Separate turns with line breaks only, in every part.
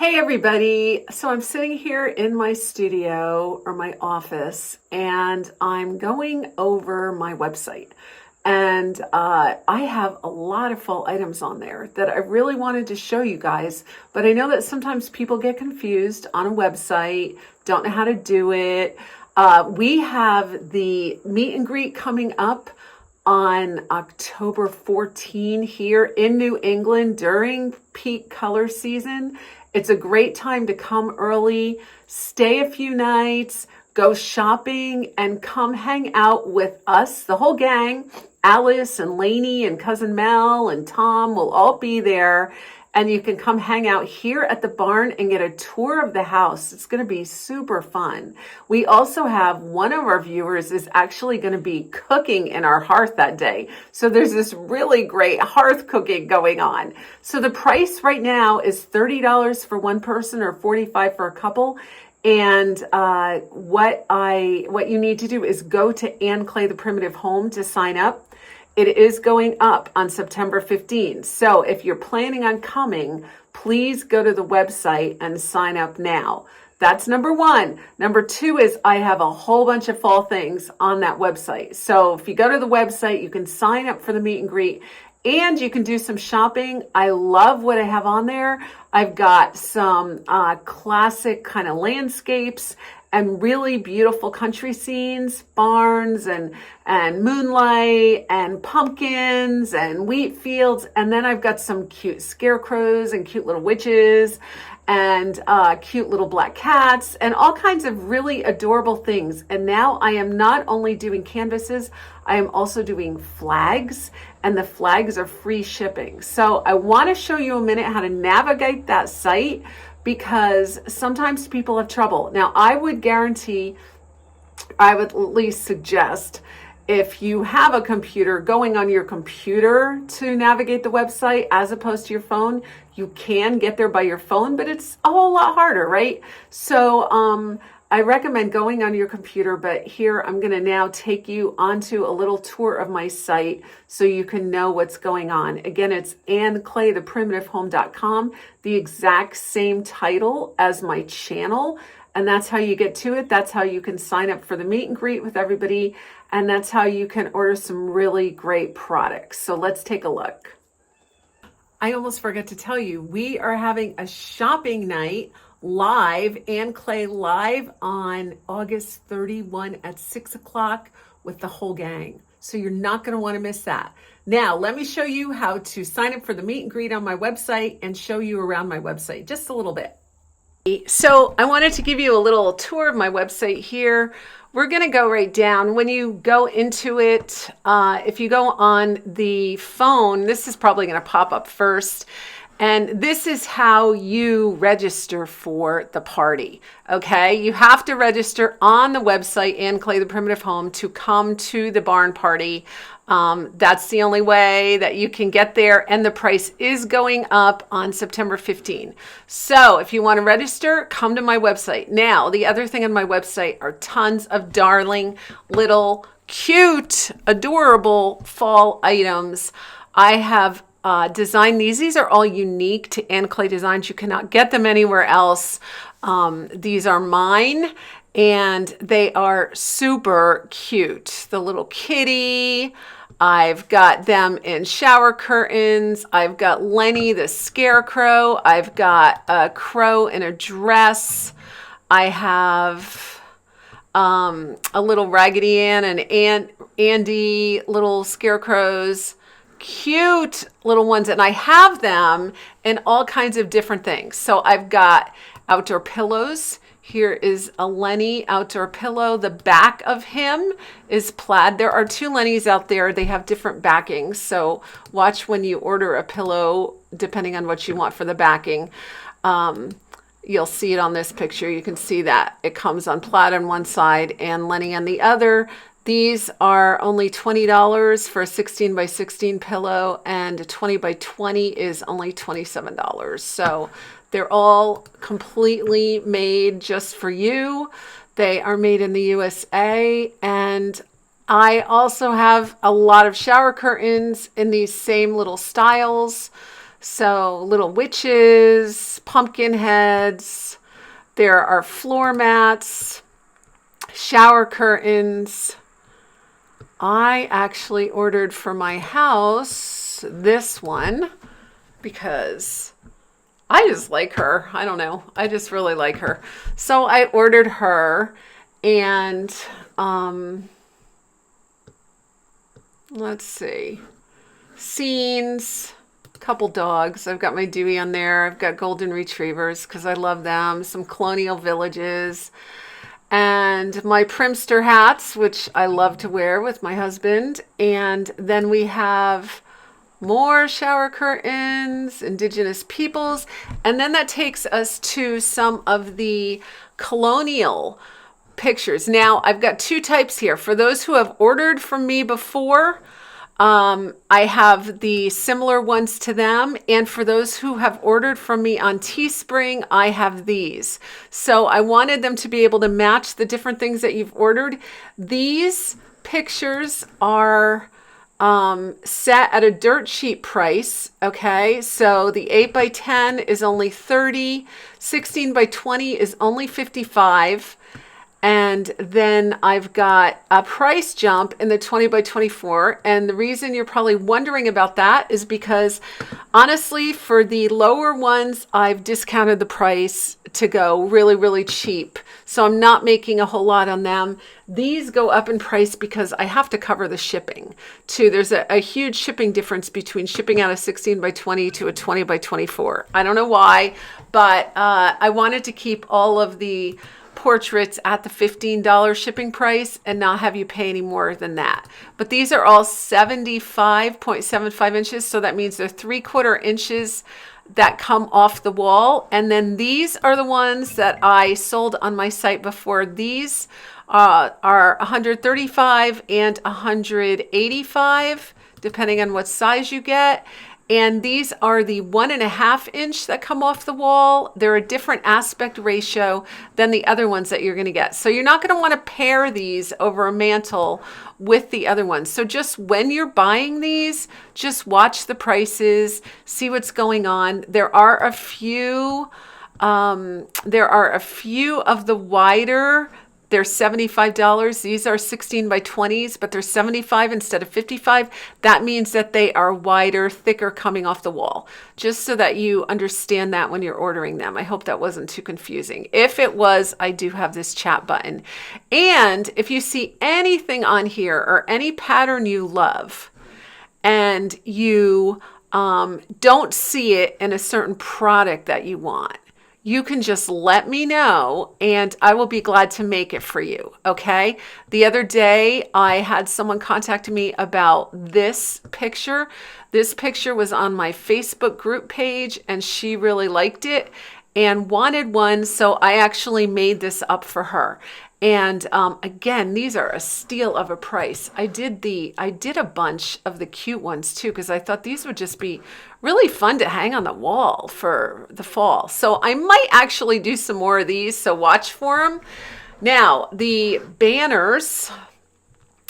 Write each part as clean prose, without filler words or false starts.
Hey everybody. So I'm sitting here in my studio or my office and I'm going over my website. And I have a lot of fall items on there that I really wanted to show you guys. But I know that sometimes people get confused on a website, don't know how to do it. We have the meet and greet coming up on October 14 here in New England during peak color season. It's a great time to come early, stay a few nights, go shopping, and come hang out with us, the whole gang. Alice and Lainey and cousin Mel and Tom will all be there. And you can come hang out here at the barn and get a tour of the house. It's going to be super fun. We also have one of our viewers is actually going to be cooking in our hearth that day. So there's this really great hearth cooking going on. So the price right now is $30 for one person or $45 for a couple. And what you need to do is go to Ann Clay the Primitive Home to sign up. It is going up on September 15th. So if you're planning on coming, please go to the website and sign up now. That's number one. Number two is I have a whole bunch of fall things on that website. So if you go to the website, you can sign up for the meet and greet and you can do some shopping. I love what I have on there. I've got some classic kind of landscapes and really beautiful country scenes, barns and moonlight and pumpkins and wheat fields. And then I've got some cute scarecrows and cute little witches and cute little black cats and all kinds of really adorable things. And now I am not only doing canvases, I am also doing flags, and the flags are free shipping. So I want to show you a minute how to navigate that site, because sometimes people have trouble. Now, I would at least suggest, if you have a computer, going on your computer to navigate the website as opposed to your phone. You can get there by your phone, but it's a whole lot harder, right? So I recommend going on your computer, but here I'm going to now take you onto a little tour of my site so you can know what's going on. Again, it's AnnClayThePrimitiveHome.com, the exact same title as my channel. And that's how you get to it. That's how you can sign up for the meet and greet with everybody. And that's how you can order some really great products. So let's take a look. I almost forgot to tell you, we are having a shopping night live, Ann Clay live, on August 31 at 6 o'clock with the whole gang. So you're not going to want to miss that. Now, let me show you how to sign up for the meet and greet on my website and show you around my website just a little bit. So I wanted to give you a little tour of my website here. We're going to go right down. When you go into it, if you go on the phone, this is probably going to pop up first. And this is how you register for the party, okay? You have to register on the website, Ann Clay the Primitive Home, to come to the barn party. That's the only way that you can get there, and the price is going up on September 15. So if you want to register, come to my website. Now, the other thing on my website are tons of darling, little, cute, adorable fall items. I have designed these. These are all unique to Ann Clay Designs. You cannot get them anywhere else. These are mine, and they are super cute. The little kitty. I've got them in shower curtains. I've got Lenny the scarecrow. I've got a crow in a dress. I have a little Raggedy Ann and Andy little scarecrows. Cute little ones, and I have them in all kinds of different things. So I've got outdoor pillows. Here is a Lenny outdoor pillow. The back of him is plaid. There are two Lennys out there. They have different backings. So watch when you order a pillow, depending on what you want for the backing. You'll see it on this picture. You can see that it comes on plaid on one side and Lenny on the other. These are only $20 for a 16 by 16 pillow, and a 20 by 20 is only $27. So they're all completely made just for you. They are made in the USA, and I also have a lot of shower curtains in these same little styles. So little witches, pumpkin heads. There are floor mats, shower curtains. I actually ordered for my house this one because I just like her. I don't know. I just really like her. So I ordered her, and let's see. Scenes, couple dogs. I've got my Dewey on there. I've got golden retrievers because I love them. Some colonial villages. And my Primster hats, which I love to wear with my husband. And then we have more shower curtains, indigenous peoples. And then that takes us to some of the colonial pictures. Now, I've got two types here. For those who have ordered from me before, I have the similar ones to them. And for those who have ordered from me on Teespring, I have these. So I wanted them to be able to match the different things that you've ordered. These pictures are set at a dirt sheet price. Okay, so the 8x10 is only 30, 16x20 is only 55. And then I've got a price jump in the 20x24. And the reason you're probably wondering about that is because honestly, for the lower ones, I've discounted the price to go really, really cheap. So I'm not making a whole lot on them. These go up in price because I have to cover the shipping too. There's a huge shipping difference between shipping out a 16x20 to a 20x24. I don't know why, but I wanted to keep all of the portraits at the $15 shipping price and not have you pay any more than that. But these are all 75.75 inches. So that means they're 3/4 inches that come off the wall. And then these are the ones that I sold on my site before. These are 135 and 185, depending on what size you get. And these are the 1.5 inch that come off the wall. They're a different aspect ratio than the other ones that you're going to get. So you're not going to want to pair these over a mantle with the other ones. So just when you're buying these, just watch the prices, see what's going on. There are a few of the wider. They're $75. These are 16x20s, but they're 75 instead of 55. That means that they are wider, thicker coming off the wall, just so that you understand that when you're ordering them. I hope that wasn't too confusing. If it was, I do have this chat button. And if you see anything on here or any pattern you love and you don't see it in a certain product that you want, you can just let me know and I will be glad to make it for you, okay? The other day, I had someone contact me about this picture. This picture was on my Facebook group page and she really liked it and wanted one, so I actually made this up for her. And again, these are a steal of a price. I did a bunch of the cute ones too, because I thought these would just be really fun to hang on the wall for the fall. So I might actually do some more of these, so watch for them. Now, the banners,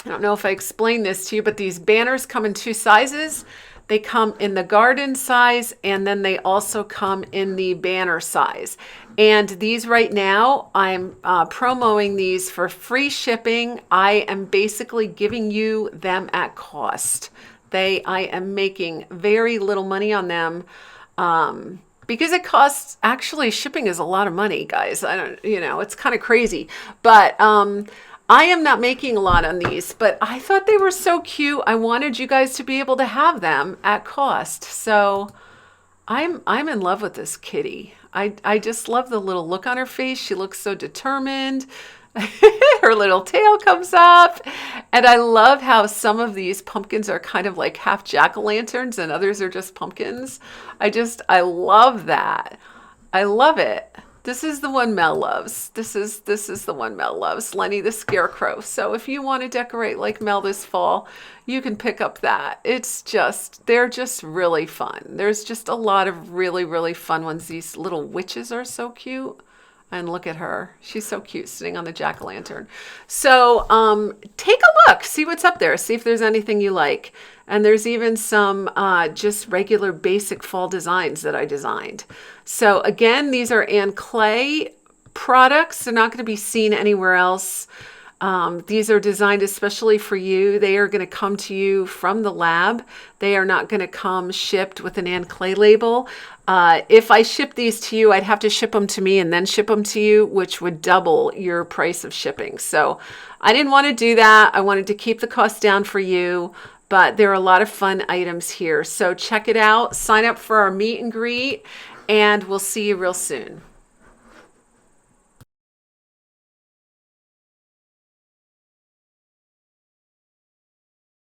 I don't know if I explained this to you, but these banners come in two sizes. They come in the garden size, and then they also come in the banner size. And these right now, I'm promoting these for free shipping. I am basically giving you them at cost. I am making very little money on them because it costs, actually shipping is a lot of money, guys. It's kind of crazy, but I am not making a lot on these, but I thought they were so cute. I wanted you guys to be able to have them at cost. So I'm in love with this kitty. I just love the little look on her face. She looks so determined. Her little tail comes up. And I love how some of these pumpkins are kind of like half jack-o'-lanterns and others are just pumpkins. I love that. I love it. This is the one Mel loves. This is the one Mel loves, Lenny the Scarecrow. So if you want to decorate like Mel this fall, you can pick up that. They're just really fun. There's just a lot of really, really fun ones. These little witches are so cute. And look at her. She's so cute sitting on the jack-o'-lantern. So take a look. See what's up there. See if there's anything you like. And there's even some just regular basic fall designs that I designed. So again, these are Ann Clay products. They're not going to be seen anywhere else. These are designed especially for you. They are going to come to you from the lab. They are not going to come shipped with an Ann Clay label. If I ship these to you, I'd have to ship them to me and then ship them to you, which would double your price of shipping. So I didn't want to do that. I wanted to keep the cost down for you, but there are a lot of fun items here. So check it out. Sign up for our meet and greet, and we'll see you real soon.